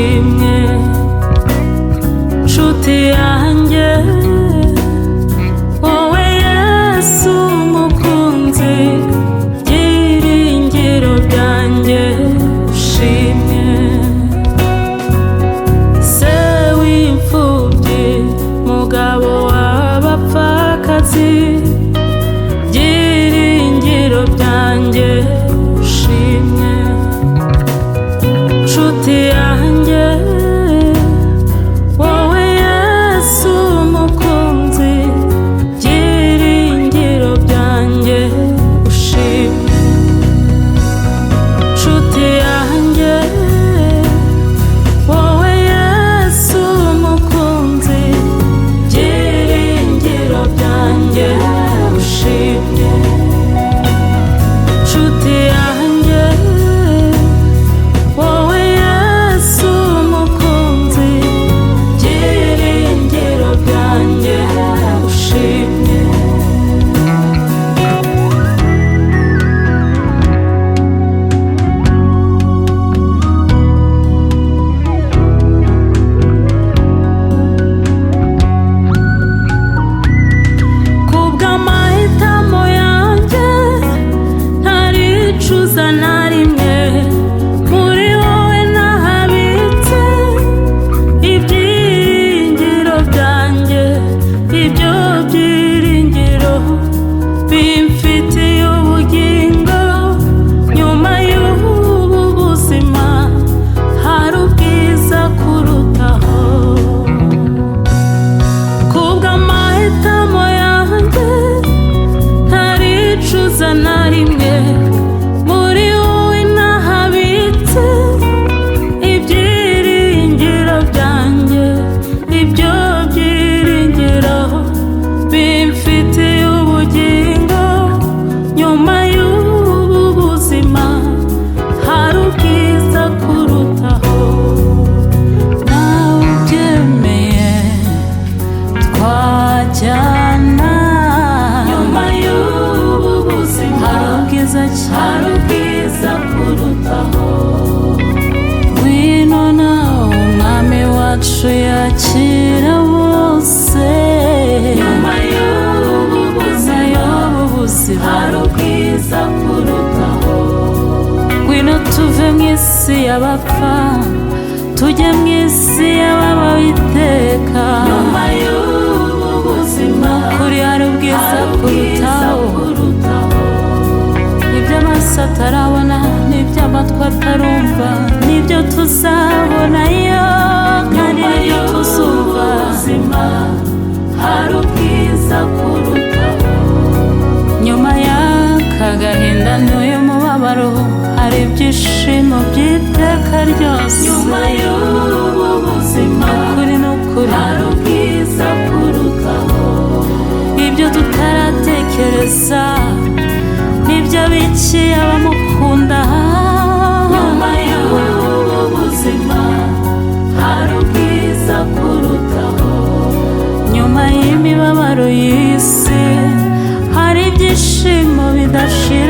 ushimwe nshuti yanjye wowe Yesu mukunzi byiringiro byanjye ushimwe se w'imfubyi mugabo w'abapfakazi byiringiro byanjye ushimwe nshuti yanjye wowe Yesu mukunzi byiringiro byanjye ushimwe nshuti yanjye wowe Yesu mukunzi byiringiro byanjye ushimwe nshuti yanjye wowe Yesu mukunzi byiringiro byanjye ushimwe kubw'amahitamo yanjye ntaricuza na rimwe muri wowe nahabitse ibyiringiro byanjye ibyo byiringiro bimfitiye ubugingo nyuma y'ubu buzima hari ubwiza kurutaho kubw'amahitamo yanjye ntaricuza na rimwe muri wowe nahabitse ibyiringiro byanjye ibyo byiringiro bimfitiye ubugingo nyuma y'ubu buzima hari ubwiza kurutaho nawe ubyemeye twajyana nyuma y'ubu buzima hari ubwiza cyane ubwiza kurutaho ngwino nawe umwami wacu yakira bose nyuma y'ubu buzima hari ubwiza kurutaho ngwino tuve mu isi y'abapfa tujye mu isi y'ababaho iteka nyuma y'ubu buzima kuri hari ubwiza kurutaho ibyo amaso atarabona n'ibyo amatwi atarumva n'ibyo tuzabonayo kandi n'ibyo tuzumva hari ubwiza kurutaho nyuma y'aka gahinda n'uyu mubabaro hari ibyishimo by'iteka ryose nyuma y'ubu buzima kuri n'ukuri hari ubwiza kurutaho ibyo tutaratekereza nibyo bikiye abamukunda nyuma y'ubu buzima hari ubwiza kurutaho nyuma y'imibabaro y'isi hari ibyishimo bidashira